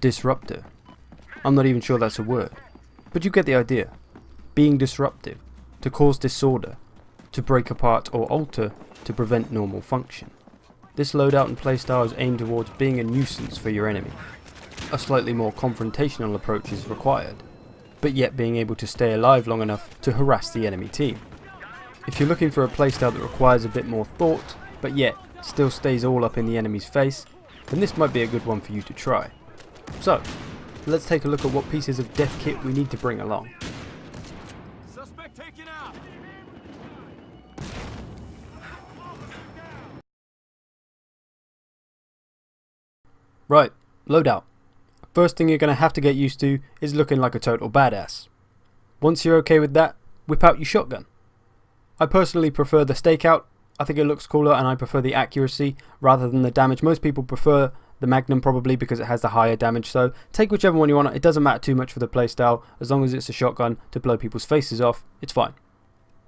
Disruptor. I'm not even sure that's a word, but you get the idea. Being disruptive, to cause disorder, to break apart or alter, to prevent normal function. This loadout and playstyle is aimed towards being a nuisance for your enemy. A slightly more confrontational approach is required, but yet being able to stay alive long enough to harass the enemy team. If you're looking for a playstyle that requires a bit more thought, but yet still stays all up in the enemy's face, then this might be a good one for you to try. So, let's take a look at what pieces of death kit we need to bring along. Suspect taken out. Right, loadout. First thing you're going to have to get used to is looking like a total badass. Once you're okay with that, whip out your shotgun. I personally prefer the stakeout. I think it looks cooler and I prefer the accuracy rather than the damage. Most people prefer the Magnum probably because it has the higher damage, so take whichever one you want. It doesn't matter too much for the playstyle, as long as it's a shotgun to blow people's faces off, it's fine.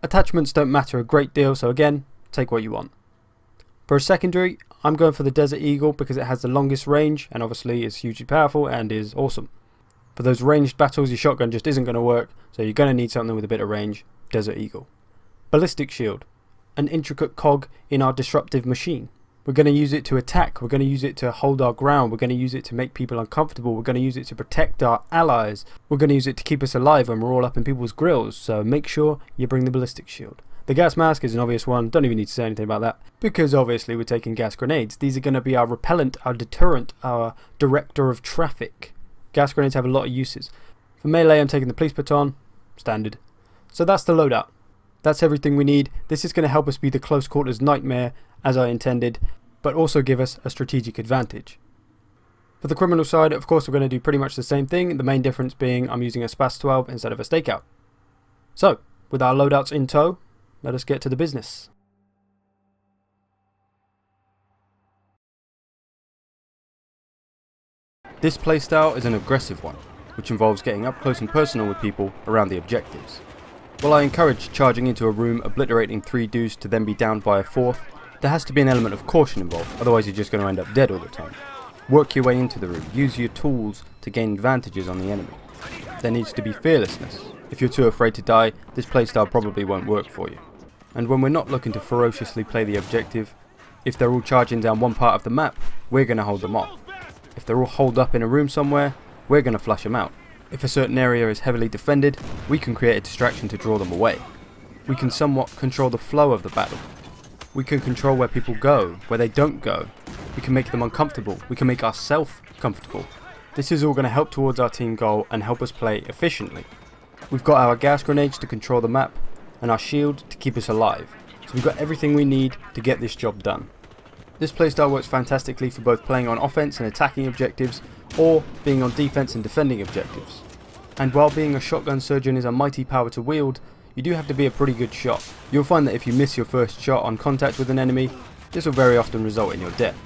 Attachments don't matter a great deal, so again, take what you want. For a secondary, I'm going for the Desert Eagle because it has the longest range and obviously is hugely powerful and is awesome. For those ranged battles, your shotgun just isn't going to work, so you're going to need something with a bit of range. Desert Eagle. Ballistic Shield. An intricate cog in our disruptive machine. We're going to use it to attack, we're going to use it to hold our ground, we're going to use it to make people uncomfortable, we're going to use it to protect our allies, we're going to use it to keep us alive when we're all up in people's grills, so make sure you bring the Ballistic Shield. The gas mask is an obvious one, don't even need to say anything about that, because obviously we're taking gas grenades. These are going to be our repellent, our deterrent, our director of traffic. Gas grenades have a lot of uses. For melee I'm taking the police baton, standard. So that's the loadout. That's everything we need. This is going to help us be the close quarters nightmare as I intended, but also give us a strategic advantage. For the criminal side, of course, we're going to do pretty much the same thing, the main difference being I'm using a SPAS 12 instead of a stakeout. So, with our loadouts in tow, let us get to the business. This playstyle is an aggressive one, which involves getting up close and personal with people around the objectives. While I encourage charging into a room, obliterating 3 dudes to then be downed by a 4th, there has to be an element of caution involved, otherwise you're just going to end up dead all the time. Work your way into the room, use your tools to gain advantages on the enemy. There needs to be fearlessness. If you're too afraid to die, this playstyle probably won't work for you. And when we're not looking to ferociously play the objective, if they're all charging down one part of the map, we're going to hold them off. If they're all holed up in a room somewhere, we're going to flush them out. If a certain area is heavily defended, we can create a distraction to draw them away. We can somewhat control the flow of the battle. We can control where people go, where they don't go. We can make them uncomfortable. We can make ourselves comfortable. This is all going to help towards our team goal and help us play efficiently. We've got our gas grenades to control the map and our shield to keep us alive. So we've got everything we need to get this job done. This playstyle works fantastically for both playing on offense and attacking objectives, or being on defense and defending objectives. And while being a shotgun surgeon is a mighty power to wield, you do have to be a pretty good shot. You'll find that if you miss your first shot on contact with an enemy, this will very often result in your death.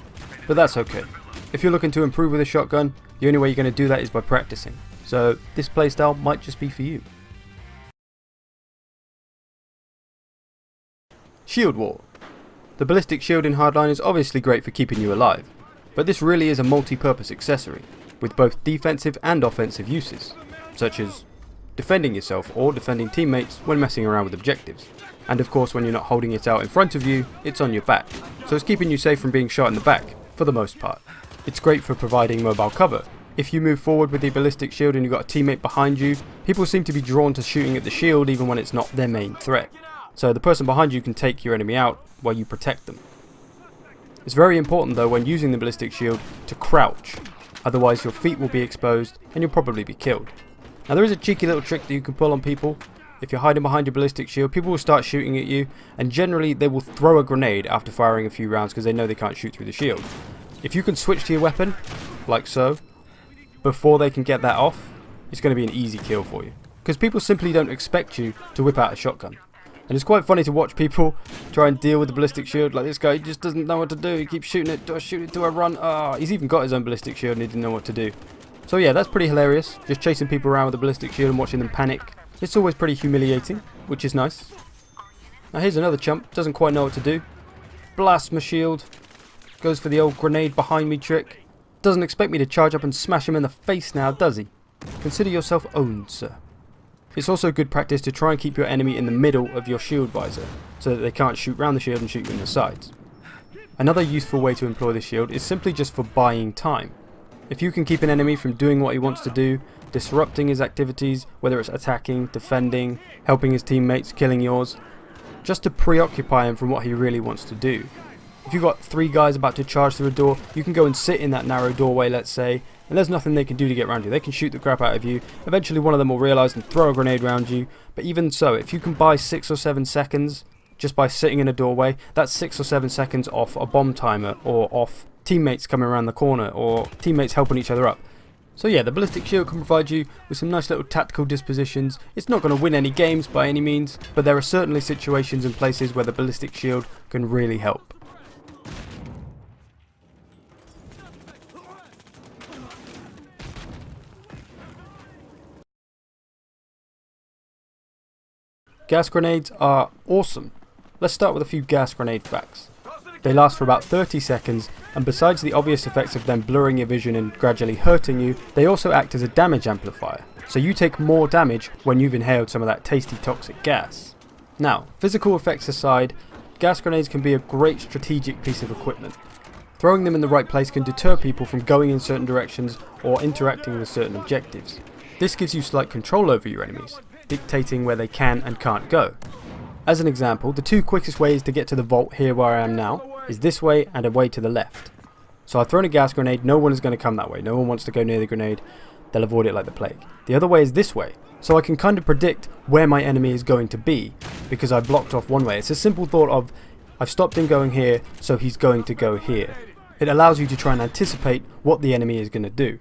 But that's okay. If you're looking to improve with a shotgun, the only way you're going to do that is by practicing. So this playstyle might just be for you. Shield Wall. The Ballistic Shield in Hardline is obviously great for keeping you alive, but this really is a multi-purpose accessory, with both defensive and offensive uses, such as defending yourself or defending teammates when messing around with objectives. And of course when you're not holding it out in front of you, it's on your back, so it's keeping you safe from being shot in the back, for the most part. It's great for providing mobile cover. If you move forward with the Ballistic Shield and you've got a teammate behind you, people seem to be drawn to shooting at the shield even when it's not their main threat. So the person behind you can take your enemy out while you protect them. It's very important though when using the Ballistic Shield to crouch, otherwise your feet will be exposed and you'll probably be killed. Now there is a cheeky little trick that you can pull on people. If you're hiding behind your Ballistic Shield, people will start shooting at you, and generally they will throw a grenade after firing a few rounds because they know they can't shoot through the shield. If you can switch to your weapon, like so, before they can get that off, it's going to be an easy kill for you. Because people simply don't expect you to whip out a shotgun. And it's quite funny to watch people try and deal with the Ballistic Shield. Like this guy, he just doesn't know what to do. He keeps shooting it. Do I shoot it? Do I run? Ah, he's even got his own Ballistic Shield and he didn't know what to do. So yeah, that's pretty hilarious. Just chasing people around with a Ballistic Shield and watching them panic. It's always pretty humiliating, which is nice. Now here's another chump. Doesn't quite know what to do. Blast my shield. Goes for the old grenade behind me trick. Doesn't expect me to charge up and smash him in the face now, does he? Consider yourself owned, sir. It's also good practice to try and keep your enemy in the middle of your shield visor, so that they can't shoot round the shield and shoot you in the sides. Another useful way to employ the shield is simply just for buying time. If you can keep an enemy from doing what he wants to do, disrupting his activities, whether it's attacking, defending, helping his teammates, killing yours, just to preoccupy him from what he really wants to do. If you've got 3 guys about to charge through a door, you can go and sit in that narrow doorway, let's say, and there's nothing they can do to get around you. They can shoot the crap out of you. Eventually one of them will realise and throw a grenade around you. But even so, if you can buy 6 or 7 seconds just by sitting in a doorway, that's 6 or 7 seconds off a bomb timer, or off teammates coming around the corner, or teammates helping each other up. So yeah, the Ballistic Shield can provide you with some nice little tactical dispositions. It's not going to win any games by any means, but there are certainly situations and places where the Ballistic Shield can really help. Gas grenades are awesome. Let's start with a few gas grenade facts. They last for about 30 seconds, and besides the obvious effects of them blurring your vision and gradually hurting you, they also act as a damage amplifier, so you take more damage when you've inhaled some of that tasty toxic gas. Now, physical effects aside, gas grenades can be a great strategic piece of equipment. Throwing them in the right place can deter people from going in certain directions or interacting with certain objectives. This gives you slight control over your enemies, dictating where they can and can't go. As an example, the 2 quickest ways to get to the vault here where I am now is this way and away to the left. So I've thrown a gas grenade, no one is going to come that way, no one wants to go near the grenade, they'll avoid it like the plague. The other way is this way, so I can kind of predict where my enemy is going to be because I blocked off one way. It's a simple thought of, I've stopped him going here, so he's going to go here. It allows you to try and anticipate what the enemy is going to do.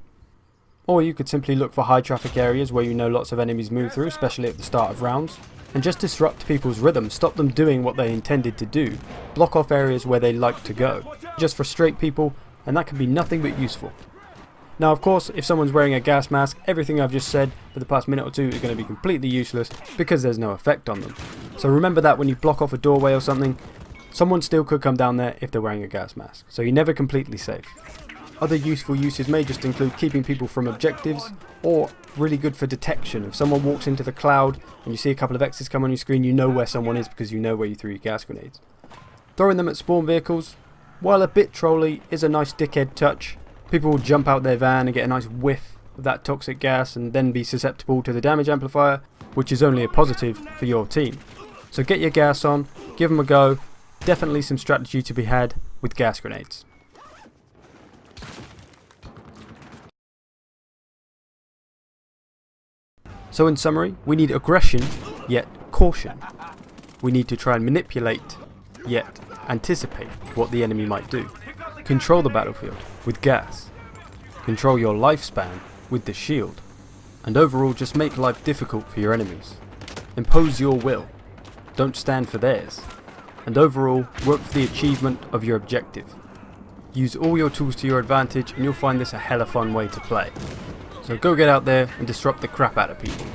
Or you could simply look for high traffic areas where you know lots of enemies move through, especially at the start of rounds, and just disrupt people's rhythm, stop them doing what they intended to do, block off areas where they like to go, just frustrate people, and that can be nothing but useful. Now of course, if someone's wearing a gas mask, everything I've just said for the past minute or 2 is going to be completely useless because there's no effect on them. So remember that when you block off a doorway or something, someone still could come down there if they're wearing a gas mask, so you're never completely safe. Other useful uses may just include keeping people from objectives, or really good for detection. If someone walks into the cloud and you see a couple of X's come on your screen, you know where someone is because you know where you threw your gas grenades. Throwing them at spawn vehicles, while a bit trolly, is a nice dickhead touch. People will jump out their van and get a nice whiff of that toxic gas and then be susceptible to the damage amplifier, which is only a positive for your team. So get your gas on, give them a go. Definitely some strategy to be had with gas grenades. So in summary, we need aggression, yet caution. We need to try and manipulate, yet anticipate what the enemy might do. Control the battlefield with gas. Control your lifespan with the shield. And overall just make life difficult for your enemies. Impose your will. Don't stand for theirs. And overall, work for the achievement of your objective. Use all your tools to your advantage and you'll find this a hella fun way to play. So go get out there and disrupt the crap out of people.